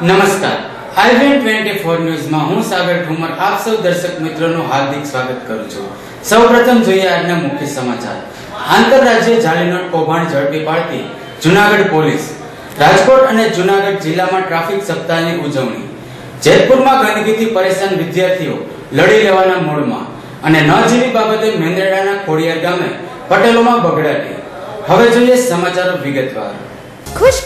નમસ્કાર, આઈવીએન 24 ન્યૂઝમાં હું સાગર ઠુમર આપ સૌ દર્શક મિત્રોનું હાર્દિક સ્વાગત કરું છું। સૌપ્રથમ જોઈએ આજના મુખ્ય સમાચાર। આંતરરાજ્ય જાળી નોટ કૌભાંડ ઝડપી પાડતી જૂનાગઢ પોલીસ। રાજકોટ અને જૂનાગઢ જિલ્લામાં ટ્રાફિક સપ્તાહની ઉજવણી। જેતપુરમાં ગંદકીથી પરેશાન વિદ્યાર્થીઓ લડી લેવાના મૂડમાં અને ન જીવી બાબતે મેંદરડાના ખોડિયાર ગામે પટેલોમાં બગડાટી। હવે જોઈએ સમાચારો વિગતવાર। खुश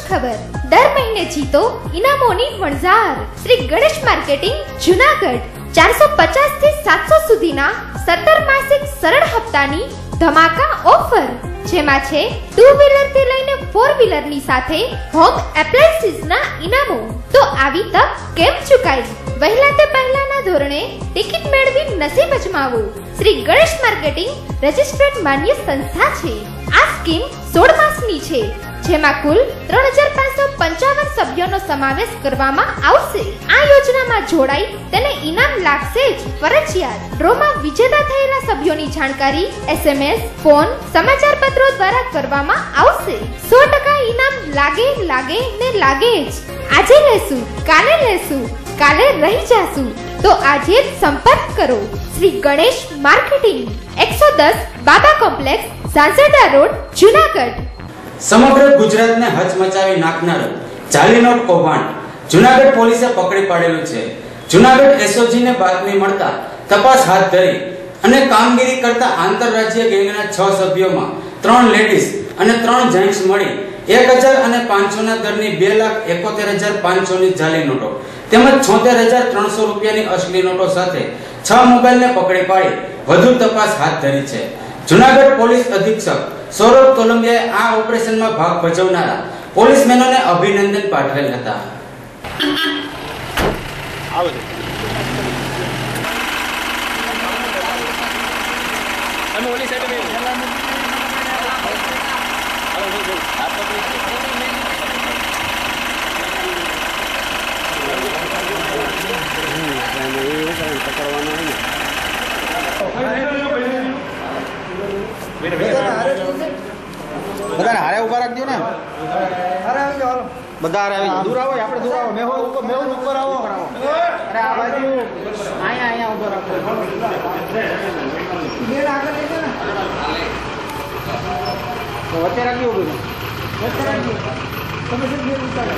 खबर दर महीने जीतो इनामोनी वणजार। श्री गणेश मार्केटिंग जूनागढ़ 450 થી 700 સુધીના 17 માસિક સરળ હપ્તાની ધમાકા ઓફર, જેમાં છે 2 વ્હીલર થી લઈને 4 વ્હીલર ની સાથે હોમ એપ્લાયન્સીસ ના ઇનામો। તો આવી તક કેમ ચૂકાઈ? વહેલા તે પહેલાના ધોરણે ટિકિટ મેળવી નસીબ અજમાવો। શ્રી ગણેશ માર્કેટિંગ રજિસ્ટર્ડ માન્ય સંસ્થા છે। આ સ્કીમ 16 માસની છે, જેમાં કુલ 3555 સભ્યોનો સમાવેશ કરવામાં આવશે। આ યોજનામાં જોડાઈ તેને ઇનામ લાગશે જ ફરજિયાત। ડ્રોમાં વિજેતા થયેલા સભ્યોની જાણકારી SMS, ફોન, સમાચાર પત્રો દ્વારા કરવામાં આવશે। 100% ઇનામ લાગે જ। આજે લેશું, કાલે લેશું, કાલે રહી જાશું, તો આજે જ સંપર્ક કરો। શ્રી ગણેશ માર્કેટિંગ, 110 બાબા કોમ્પ્લેક્સ, સાંસેડા રોડ, જૂનાગઢ। સમગ્ર ગુજરાતને હચમચાવી નાખનાર જાળી નોટ કૌભાંડ જૂનાગઢ પોલીસે પકડી પાડેલું છે। જૂનાગઢ એસઓજી ને બાતમી મળતા તપાસ હાથ ધરી અને કામગીરી કરતા આંતરરાજ્ય ગેંગના 6 સભ્યોમાં 3 લેડીઝ અને 3 જેન્ટ્સ મળી 1000 અને 500 ના દરની 2,71,500 ની જાળી નોટો તેમજ 76,300 રૂપિયાની અસલી નોટો સાથે 6 મોબાઈલને પકડી પાડી વધુ તપાસ હાથ ધરી છે। જૂનાગઢ પોલીસ અધિક્ષક સૌરભ તોલંબિયાએ આ ઓપરેશનમાં ભાગ ભજવનારા પોલીસમેનોને અભિનંદન પાઠવેલ હતા। બધા હારે ઉભા રાખજો ને। બધા હારે આવી દૂર આવો, આપણે દૂર આવો। મેહુલ ઉપર આવો। અરે આ બાજુ અહીંયા ઉભા રાખો। બેન આગળ લેજો ને, વચ્ચે રાખજો, બધું વચ્ચે રાખજો। તમે શું બેન ઉતારો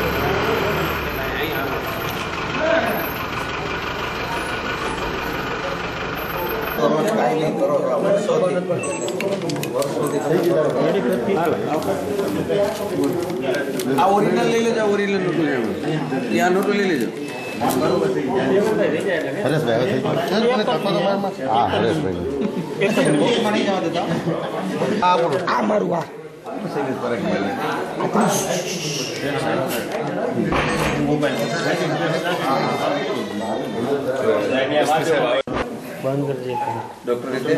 આ ઓરિજિનલ લઈ લેજો। ઓરિજિનલ નોટો લેજો, આ નોટો લઈ લેજો। હરેશભાઈ હા, હરેશભાઈ નહીં જવા દેતા। આ મારું આ બંધ કરજે ડોક્ટર રીતે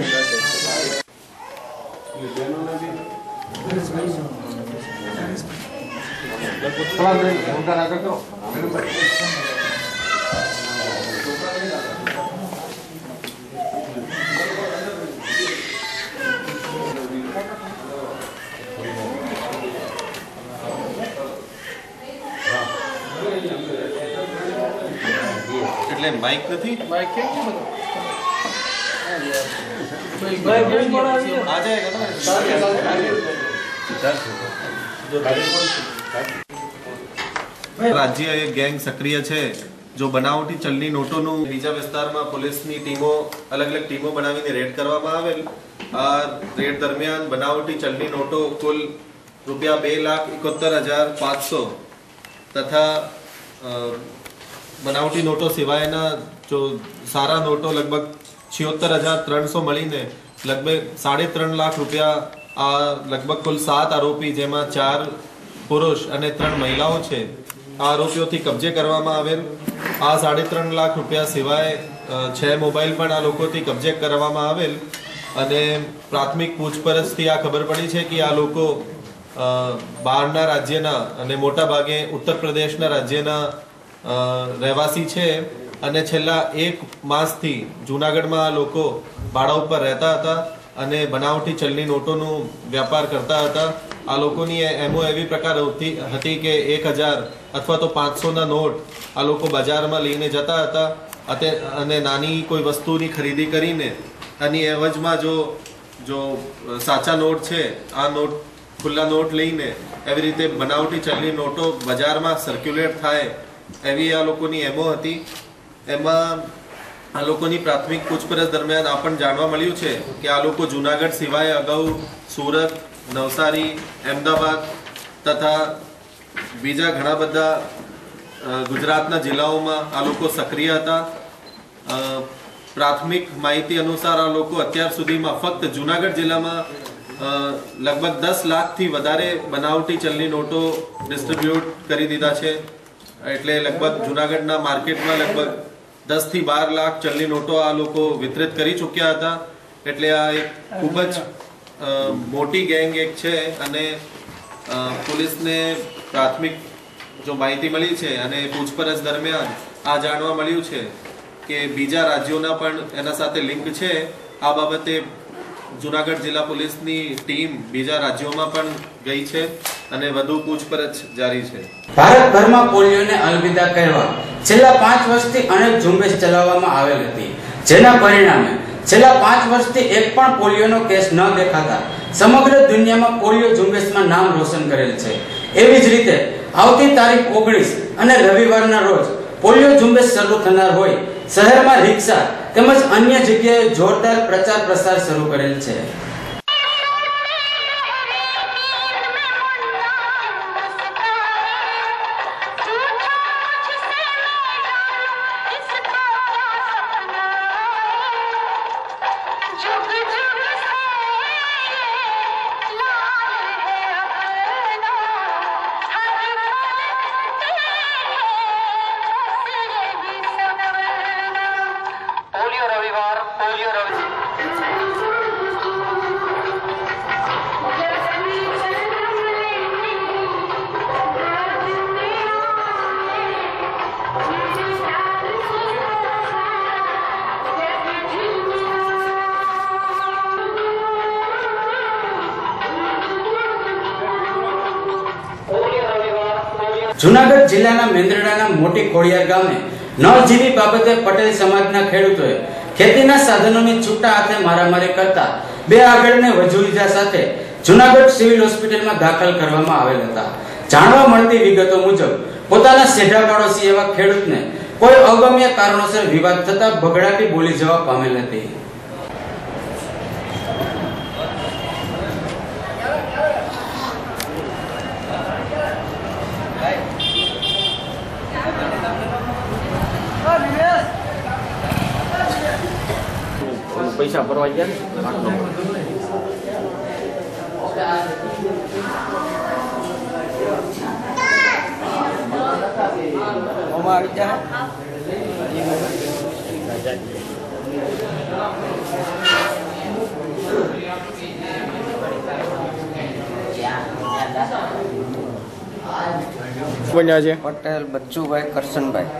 એટલે માઇક નથી, માઇક કેમ રાજ્ય એક ગેંગ સક્રિય છે જો બનાવટી ચલણી નોટોનું બીજા વિસ્તારમાં પોલીસની ટીમો અલગ અલગ ટીમો બનાવીને રેડ કરવામાં આવેલ। આ રેડ દરમિયાન બનાવટી ચલણી નોટો કુલ ₹2,71,500 તથા બનાવટી નોટો સિવાયના જો સારા નોટો લગભગ 76,300 મળીને લગભગ 3.5 લાખ રૂપિયા। આ લગભગ કુલ 7 આરોપી, જેમાં 4 પુરુષ અને 3 મહિલાઓ છે, આ આરોપીઓથી કબજે કરવામાં આવેલ। આ 3.5 લાખ રૂપિયા સિવાય 6 મોબાઈલ પણ આ લોકોથી કબજે કરવામાં આવેલ અને પ્રાથમિક પૂછપરછથી આ ખબર પડી છે કે આ લોકો બહારના રાજ્યના અને મોટા ભાગે ઉત્તર પ્રદેશના રાજ્યના રહેવાસી છે અને છેલ્લા 1 માસથી જૂનાગઢમાં આ લોકો ભાડા ઉપર રહેતા હતા અને બનાવટી ચલણી નોટોનું વ્યાપાર કરતા હતા. આ લોકોની એમો એવી પ્રકાર હતી કે 1000 અથવા તો 500ના નોટ આ લોકો બજારમાં લઈને જતા હતા અને નાની કોઈ વસ્તુની ખરીદી કરીને અને એવજમાં જો સાચા નોટ છે આ નોટ ખુલ્લા નોટ લઈને એવી રીતે બનાવટી ચલણી નોટો બજારમાં સર્ક્યુલેટ થાય એવી આ લોકોની એમો હતી. એમાં આ લોકોની પ્રાથમિક પૂછપરછ દરમિયાન આ પણ જાણવા મળ્યું છે કે આ લોકો જુનાગઢ સિવાય અગાઉ સુરત, નવસારી, અમદાવાદ તથા બીજા ઘણા બધા ગુજરાતના જિલ્લાઓમાં આ લોકો સક્રિય હતા. પ્રાથમિક માહિતી અનુસાર આ લોકો અત્યાર સુધીમાં ફક્ત જુનાગઢ જિલ્લામાં લગભગ 10 લાખથી વધારે બનાવટી ચલણી નોટો ડિસ્ટ્રીબ્યુટ કરી દીધા છે. એટલે લગભગ જુનાગઢના માર્કેટમાં લગભગ 10 થી 12 લાખ ચલણી નોટો આ લોકો વિતરિત કરી ચૂક્યા હતા. એટલે આ એક ખૂબ જ મોટી ગેંગ એક છે અને પોલીસને પ્રાથમિક જો માહિતી મળી છે અને પૂછપરછ દરમિયાન આ જાણવા મળ્યું છે કે બીજા રાજ્યોના પણ એના સાથે લિંક છે. આ બાબતે જુનાગઢ જિલ્લા પોલીસની ટીમ બીજા રાજ્યોમાં પણ ગઈ છે અને વધુ પૂછપરછ જારી છે. ભારતભરમાં પોલિયોને અલવિદા કહેવા છેલ્લા 5 વર્ષથી અનેક ઝુંબેશ ચલાવવામાં આવેલ હતી, જેના પરિણામે છેલ્લા 5 વર્ષથી એક પણ પોલિયોનો કેસ ન દેખાતા સમગ્ર દુનિયામાં પોલિયો ઝુંબેશમાં નામ રોશન કરેલ છે. એવી જ રીતે આવતી તારીખ 19 અને રવિવારના રોજ પોલિયો ઝુંબેશ શરૂ થનાર હોય શહેરમાં રિક્ષા તેમજ અન્ય જગ્યાએ જોરદાર પ્રચાર પ્રસાર શરૂ કરેલ છે. જુનાગઢ જિલ્લાના મેંદરડાના મોટી ખોડિયાર ગામે નળજીવી બાબતે પટેલ સમાજના ખેડૂતોએ ખેતીના સાધનોની છૂટા હાથે મારામારી કરતા 2 આગળને વધુ ઈજા સાથે જુનાગઢ સિવિલ હોસ્પિટલમાં દાખલ કરવામાં આવેલ હતા. જાણવા મળતી વિગતો મુજબ પોતાના સેઢા પાડોશી એવા ખેડૂતને કોઈ અગમ્ય કારણોસર વિવાદ થતા બગડાટી બોલી જવા પામેલ હતી. પૈસા ભરવા ગયા ને પટેલ બચ્ચુભાઈ કરશનભાઈ.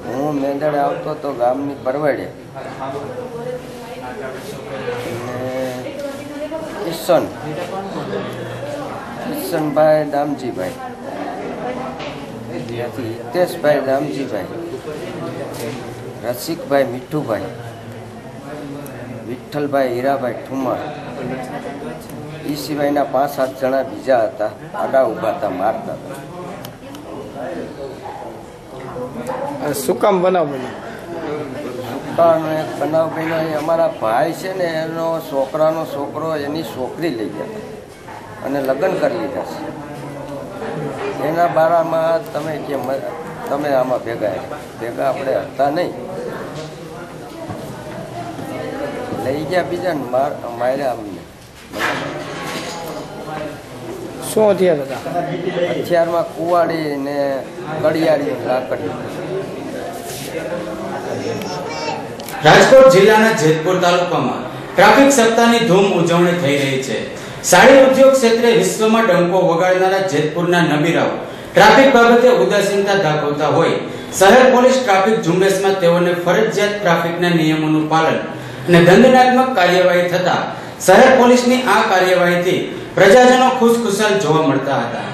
હું મેંદડે આવતો તો ગામની પરવડે કિશનભાઈ દામજીભાઈ, ત્યાંથી હિતેશભાઈ દામજીભાઈ, રસિકભાઈ મીઠુભાઈ, વિઠ્ઠલભાઈ હીરાભાઈ ઠુમર, એ સિવાયના 5-7 જણા બીજા હતા. આડા ઉભા હતા, મારતા હતા. શું કામ બનાવ બન્યો? એક બનાવ બન્યો. અમારા ભાઈ છે ને એનો છોકરાનો છોકરો એની છોકરી લઈ ગયા હતા અને લગ્ન કરી લીધા છે. એના બારામાં તમે આમાં ભેગા આપણે હતા નહીં. લઈ ગયા બીજાને માર્યા અમને. શું હથિયાર હતા? હથિયારમાં કુવાડી ને કડિયાળી લાકડી. રાજકોટ જિલ્લાના જેતપુર તાલુકામાં ટ્રાફિક સપ્તાહની ધૂમ ઉજવણી થઈ રહી છે. સાડી ઉદ્યોગ ક્ષેત્રે વિશ્વમાં ડંકો વગાડનારા જેતપુરના નબીરાઓ ટ્રાફિક બાબતે ઉદાસીનતા દાખવતા હોય શહેર પોલીસ ટ્રાફિક ઝુંબેશમાં તેઓને ફરજિયાત ટ્રાફિકના નિયમોનું પાલન અને દંડનાત્મક કાર્યવાહી થતા શહેર પોલીસની આ કાર્યવાહીથી પ્રજાજનો ખુશખુશાલ જોવા મળતા હતા.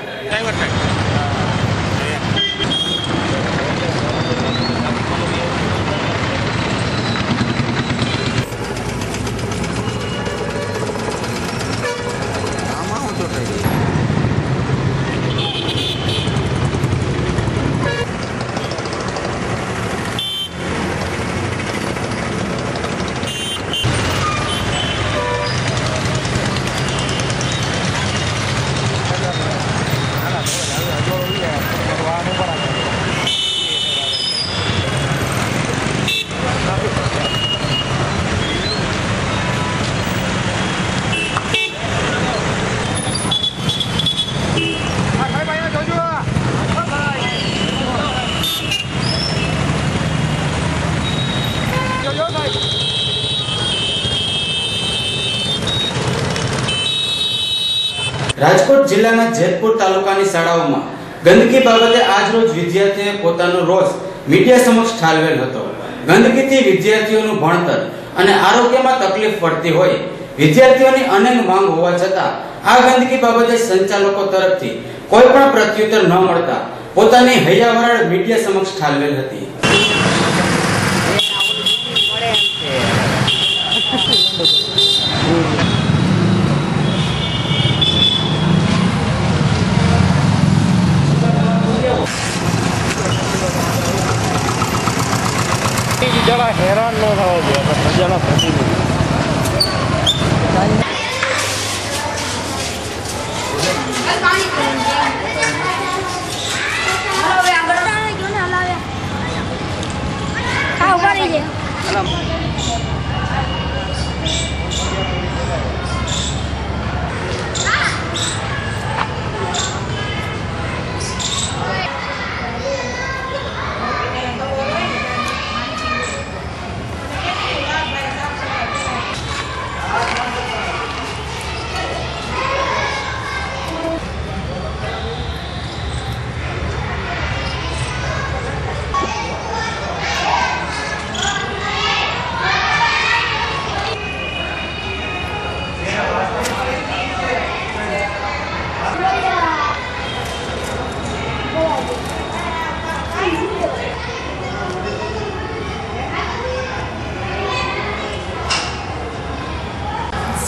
રાજકોટ જિલ્લાના જેતપુર તાલુકાની શાળાઓમાં ગંદકી બાબતે આજરોજ વિદ્યાર્થીઓએ પોતાનો રોષ મીડિયા સમક્ષ ઠાલવેલ હતો. ગંદકીથી વિદ્યાર્થીઓનું ભણતર અને આરોગ્યમાં તકલીફ પડતી હોય વિદ્યાર્થીઓની અનેક માંગ હોવા છતાં આ ગંદકી બાબતે સંચાલકો તરફથી કોઈ પણ પ્રત્યુત્તર ન મળતા પોતાની હૈયાવરાળ મીડિયા સમક્ષ ઠાલવેલ હતી. જરા હેરાન ન થવા જોઈએ પ્રજાના પ્રતિનિધિ.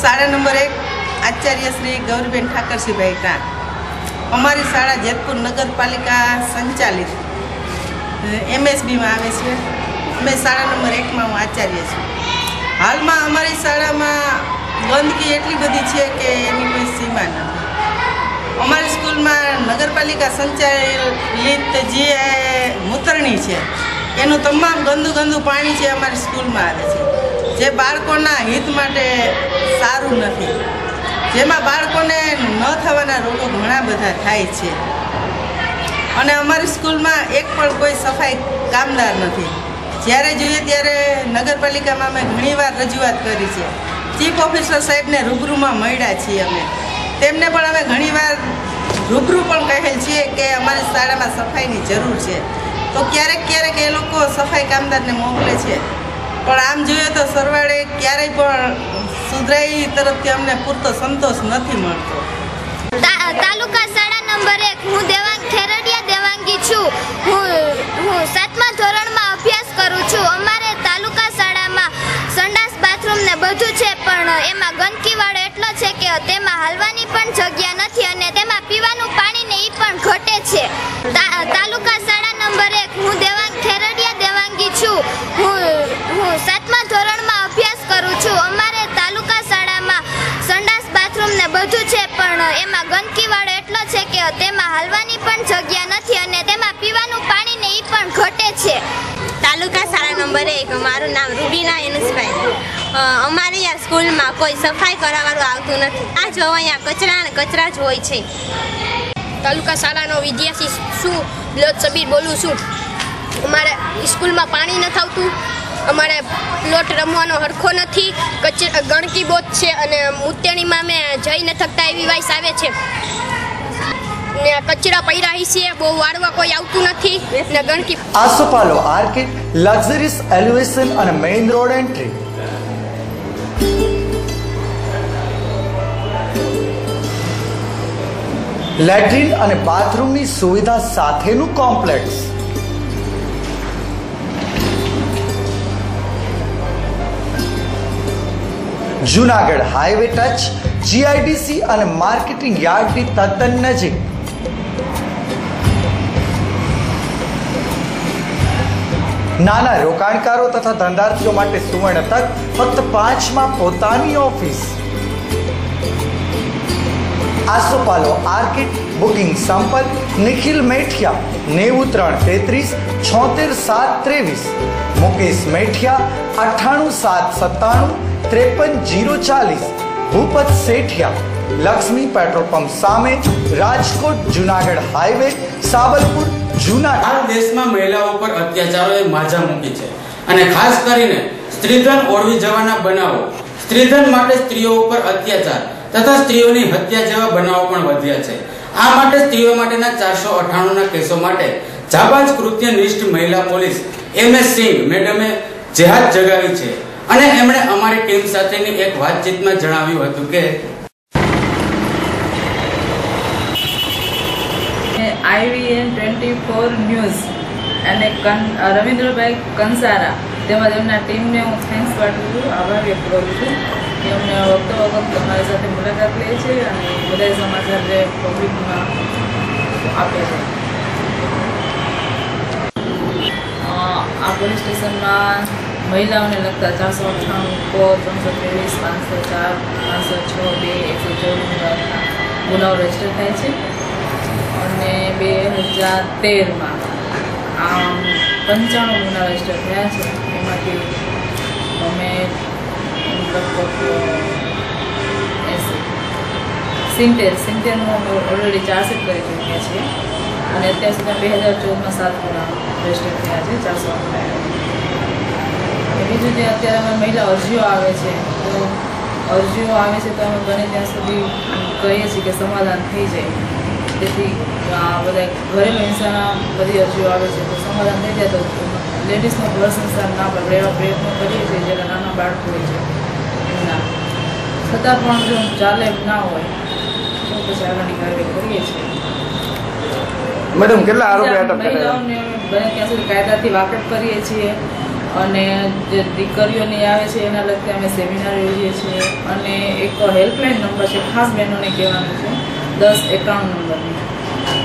શાળા નંબર 1 આચાર્ય શ્રી ગૌરીબેન ઠાકરસિંહભાઈ ટા. અમારી શાળા જેતપુર નગરપાલિકા સંચાલિત MSBમાં આવે છે. અમે શાળા નંબર 1માં હું આચાર્ય છું. હાલમાં અમારી શાળામાં ગંદકી એટલી બધી છે કે એની કોઈ સીમા નથી. અમારી સ્કૂલમાં નગરપાલિકા સંચાલિત જે મૂતરણી છે એનું તમામ ગંદુ પાણી છે અમારી સ્કૂલમાં આવે છે, જે બાળકોના હિત માટે સારું નથી, જેમાં બાળકોને ન થવાના રોગો ઘણા બધા થાય છે. અને અમારી સ્કૂલમાં એક પણ કોઈ સફાઈ કામદાર નથી. જ્યારે જોઈએ ત્યારે નગરપાલિકામાં અમે ઘણીવાર રજૂઆત કરી છે. ચીફ ઓફિસર સાહેબને રૂબરૂમાં મળ્યા છીએ અમે. તેમને પણ અમે ઘણીવાર રૂબરૂ પણ કહેલ છે કે અમારી શાળામાં સફાઈની જરૂર છે, તો ક્યારેક એ લોકો સફાઈ કામદારને મોકલે છે. પણ આમ જોઈએ તો સરવાળે ક્યારેય પણ સુધરાઈ તરફથી અમને પૂરતો સંતોષ નથી મળતો. તાલુકા શાળા નંબર 1 હું દેવાંગી છું. હું 7મા ધોરણમાં અભ્યાસ કરું છું. અમારે તાલુકા શાળામાં સંડાસ બાથરૂમ ને બધું છે, પણ એમાં ગંદકી વાળો એટલો છે કે તેમાં હાલવાની પણ જગ્યા નથી અને તેમાં પીવાનું પાણી ને ઈ પણ ઘટે છે. તાલુકા શાળા નંબર 1 હું દેવાંગી છું. હું 7મા ધોરણમાં અભ્યાસ કરું છું. અમારે તાલુકા શાળામાં સંડાસ બાથરૂમ ને બધું છે, પણ એમાં ગંદકી વાળો એટલો છે કે તેમાં હાલવાની પણ જગ્યા નથી અને તેમાં પીવાનું પાણી ને ઈ પણ ઘટે છે. તાલુકા શાળા નંબર 1 મારું નામ રૂબીના એનુસભાઈ. અમારી આ સ્કૂલમાં કોઈ સફાઈ કરાવવાનું આવતું નથી. આ જો અહીંયા કચરા જ હોય છે. તાલુકા શાળાનો વિદ્યાર્થી છું, બ્લોજ સબીર બોલું છું. અમારે સ્કૂલમાં પાણી નથી આવતું, અમારે પ્લોટ રમવાનો હરખો નથી, ગણકી બોત છે અને મુત્યાણીમાં અમે જઈ ન થકતા એવી વાઇસ આવે છે ને કચરા પૈરા છે, બહુ વાળવા કોઈ આવતું નથી ને ગણકી. આસોપાલો આર્કેડ લક્ઝરીસ એલિવેશન અને મેઇન રોડ એન્ટ્રી લેટ્રિન અને બાથરૂમની સુવિધા સાથેનું complex, Junagadh highway touch, GIDC અને માર્કેટિંગ યાર્ડની તદ્દન નજીક. નાના રોકાણકારો તથા ધંધાર્થીઓ માટે સુવર્ણ તક, ફક્ત 5 માં પોતાની ઓફિસ. આસોપાલો આર્કિડ, બુકિંગ સંપર્ક નિખિલ મેઠિયા 9333 76723, મુકેશ મેઠિયા 98 797 53 040, ભૂપત સેઠિયા, લક્ષ્મી પેટ્રોલ પંપ સામે, રાજકોટ જુનાગઢ હાઈવે, સાબલપુર જુનાગઢ. હાલ દેશમાં મહિલાઓ પર અત્યાચારોએ માજા મૂકી છે અને ખાસ કરીને સ્ત્રીધન ઓળવી જવાના બનાવો, સ્ત્રીધન માટે સ્ત્રીઓ ઉપર અત્યાચાર તથા સ્ત્રીઓની હત્યા જેવા બનાવો પણ વધ્યા છે. આ માટે સ્ત્રીઓ માટેના 498 ના કેસો માટે જાબાજ કૃત્યનિષ્ઠ મહિલા પોલીસ MS સિંઘ મેડમે જેહાદ જગાવી છે અને એમણે અમારી ટીમ સાથેની એક વાતચીતમાં જણાવ્યું હતું કે IVN 24 ન્યૂઝ અને રવિન્દ્રભાઈ કંસારા તેમજ એમના ટીમને હું થેન્ક્સ પાઠવું છું, આભાર વ્યક્ત કરું છું કે અમને વખતો વખત તમારી સાથે મુલાકાત લે છે અને બધા સમાચાર જે પબ્લિકમાં આપે છે. આ પોલીસ સ્ટેશનમાં મહિલાઓને લગતા 498 323 504 506 2 114 ગુનાઓ રજીસ્ટર થાય છે અને 2013માં 95 ગુના રજીસ્ટર થયા છે. એમાંથી અમે લગભગ 70નું અમે ઓલરેડી ચાર્જશીટ કરી ચૂક્યા છીએ અને અત્યાર સુધી 2014માં 7 ગુના રજીસ્ટર થયા છે 498. બીજું જે અત્યારે અમે મહિલા અરજીઓ આવે છે તો અમે બને ત્યાં સુધી કહીએ છીએ કે સમાધાન થઈ જાય, તેથી બધા ઘરેલું હિંસાના બધી અરજીઓ આવે છે તો સમાધાન થઈ જાય તો લેડીઝનો ઘર સંસાર ના પડે એવા પ્રયત્નો કરીએ છીએ. જેના નાના બાળકો હોય છે એમના છતાં પણ જો ચાલે ના હોય તો પછી આગળની કાર્યવાહી કરીએ છીએ. મેડમ કેટલા આરોપી અટક મહિલાઓને બને ત્યાં સુધી કાયદાથી વાકેફ કરીએ છીએ અને જે દીકરીઓની આવે છે એના લગતી અમે સેમિનાર યોજીએ છીએ અને એક હેલ્પલાઇન નંબર છે, ખાસ બહેનોને કહેવાનું છે 1091 નંબરની.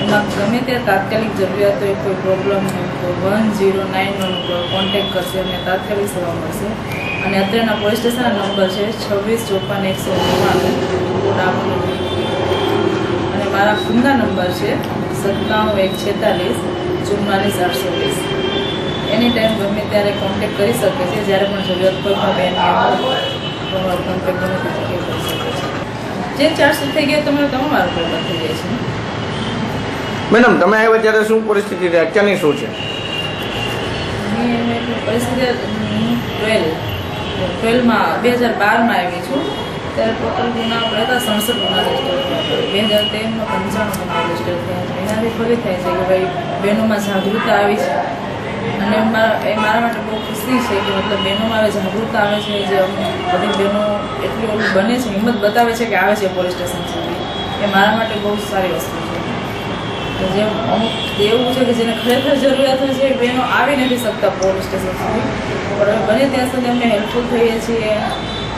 એમાં ગમે ત્યાં તાત્કાલિક જરૂરિયાત હોય, કોઈ પ્રોબ્લેમ હોય તો 1091 ઉપર કોન્ટેક્ટ કરશે અને તાત્કાલિક સેવા મળશે. અને અત્યારના પોલીસ સ્ટેશનના નંબર છે 2654 199 અને મારા ખુદના નંબર છે 97 146 44 820. એની ટાઈમ ગમે ત્યારે કોન્ટેક્ટ કરી શકે છે. જ્યારે પણ જરૂરિયાત કોઈ પણ બેન કોન્ટેક્ટ ગમે તે કરી શકે છે. જે ચાર્જશીટ થઈ ગયા તમે તમારું પેપર થઈ જાય છે. મેડમ તમે આવ્યા ત્યારે શું પરિસ્થિતિ હતી, અત્યારની શું છે? પરિસ્થિતિ 2012માં આવી છું ત્યારે ટોટલ ગુના આપણે હતા 67 ગુના રજીસ્ટર થયા. 2013માં 95 ગુના રજીસ્ટર થયા છે. એનાથી ફરી થાય છે કે ભાઈ બહેનોમાં જાગૃતતા આવી છે અને મારા માટે બહુ ખુશી છે કે મતલબ બહેનોમાં હવે જાગૃતતા આવે છે. જે બધી બહેનો એટલી ઓલું બને છે, હિંમત બતાવે છે કે આવે છે પોલીસ સ્ટેશન સુધી, એ મારા માટે બહુ સારી વસ્તુ છે. જે અમુક એવું છે કે જેને ખરેખર જરૂરિયાત હોય છે એ બહેનો આવી નથી શકતા પોલીસ સ્ટેશન સુધી, પણ હવે બને ત્યાં સુધી અમને હેલ્પફુલ થઈએ છીએ,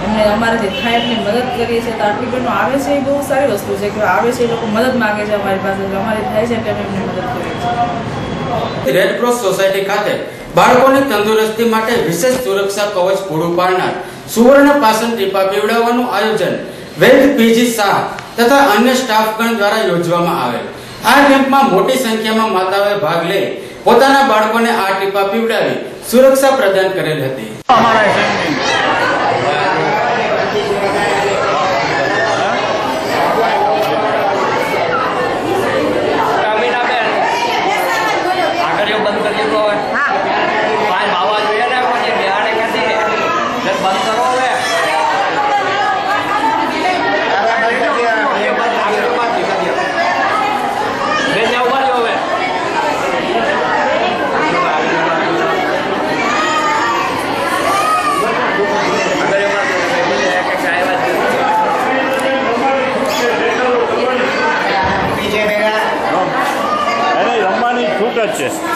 એમને અમારાથી થાય એટલી મદદ કરીએ છીએ. તો આટલી બહેનો આવે છે એ બહુ સારી વસ્તુ છે કે આવે છે, એ લોકો મદદ માગે છે અમારી પાસે, અમારી થાય છે એટલે અમે એમને મદદ કરીએ છીએ. રેડ ક્રોસ સોસાયટી ખાતે બાળકોની તંદુરસ્તી માટે વિશેષ સુરક્ષા કવચ પૂરું પાડનાર સુવર્ણ પાસન ટીપા પીવડાવવાનું આયોજન વેદ પીજી શાહ તથા અન્ય સ્ટાફગણ દ્વારા યોજવામાં આવેલ. આ કેમ્પમાં મોટી સંખ્યામાં માતાઓએ ભાગ લઈ પોતાના બાળકોને આ ટીપા પીવડાવી સુરક્ષા પ્રદાન કરેલ હતી. છે.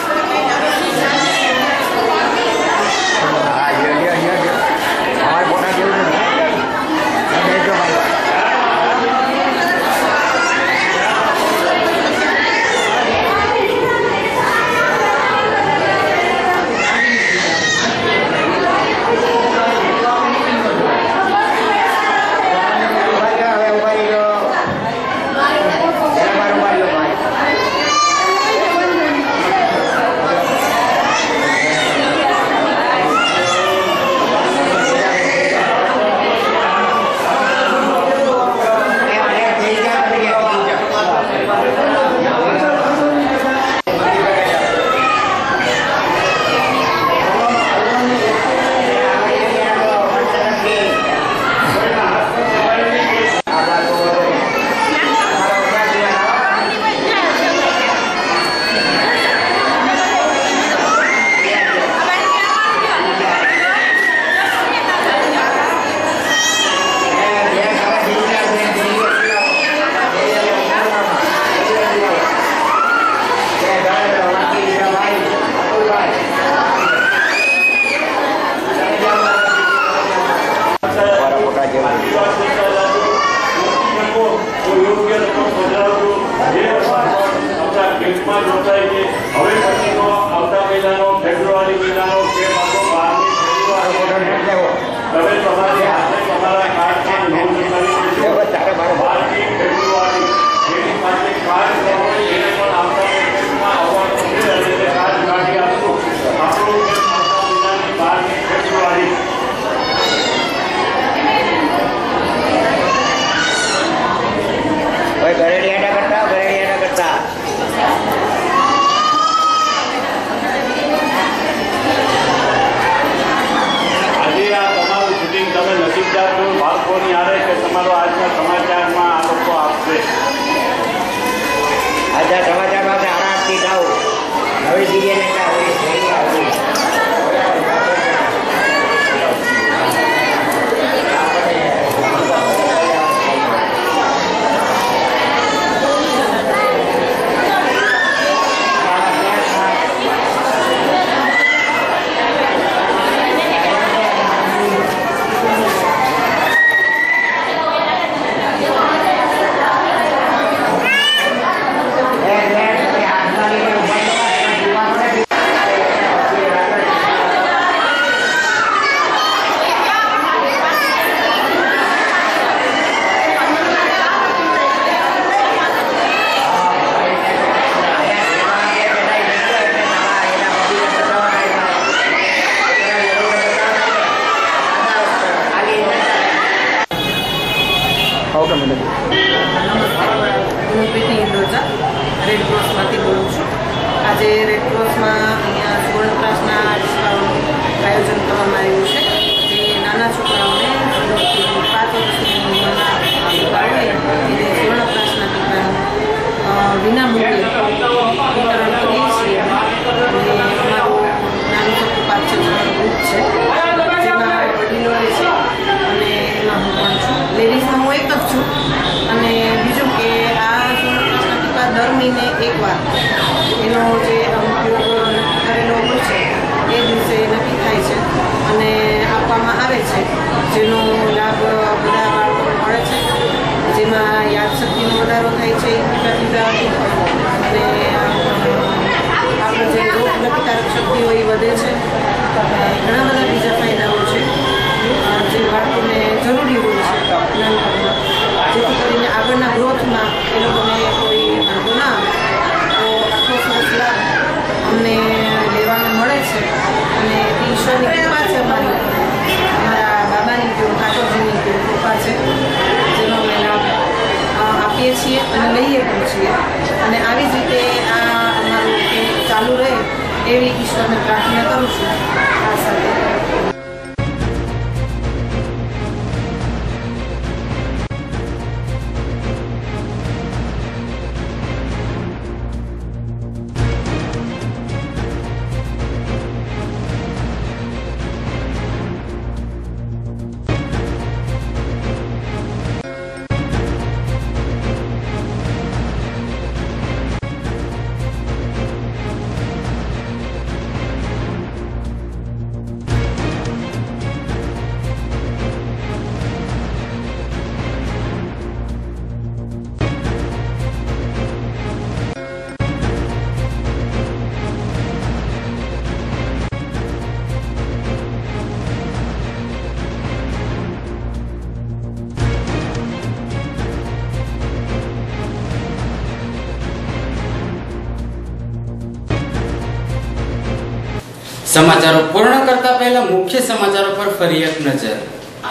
સમાચારો પૂર્ણ કરતા પહેલા મુખ્ય સમાચારો પર ફરી એક નજર.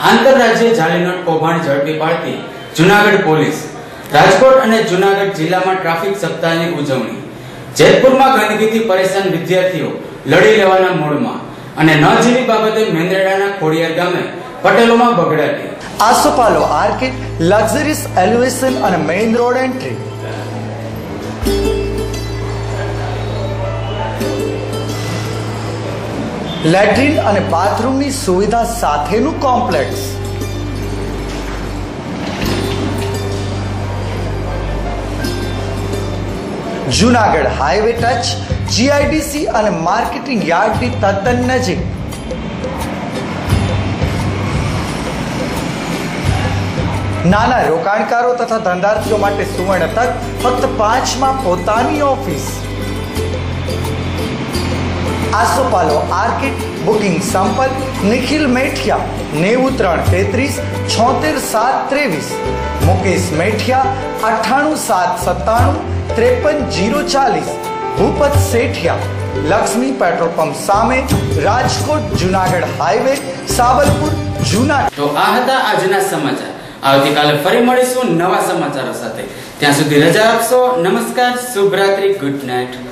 આંતરરાજ્ય જાલી નોટ કૌભાંડ ઝડપી પાડતી જૂનાગઢ પોલીસ. રાજકોટ અને જૂનાગઢ જિલ્લામાં ટ્રાફિક સપ્તાહની ઉજવણી. જેતપુરમાં ગંદકીથી પરેશાન વિદ્યાર્થીઓ લડી લેવાના મૂડમાં અને ન જીવી બાબતે મેંદરડાના ખોડિયાર ગામે પટેલોમાં બગડાટી. આસોપાલો આર્કેડ, લક્ઝરીસ એલિવેશન અને મેઇન રોડ એન્ટ્રી. લેટ્રિન અને બાથરૂમની સુવિધા સાથેનું complex. Junagadh highway touch, GIDC અને માર્કેટિંગ યાર્ડની તદ્દન નજીક. નાના રોકાણકારો તથા ધંધાર્થીઓ માટે સુવર્ણ તક, ફક્ત 5માં પોતાની ઓફિસ. આસોપાલો આર્કેડ, બુકિંગ સંપર્ક નિખિલ મેઠિયા 9333 76723, મુકેશ મેઠિયા 98 797 53 040, ભૂપત શેઠિયા, લક્ષ્મી પેટ્રોલ પંપ સામે, રાજકોટ જૂનાગઢ હાઈવે, સાબલપુર, જૂનાગઢ. તો આ હતા આજના સમાચાર. આવતીકાલે ફરી મળીશું નવા સમાચારો સાથે. ત્યાં સુધી રજા આપશો. નમસ્કાર, શુભરાત્રી, ગુડ નાઇટ.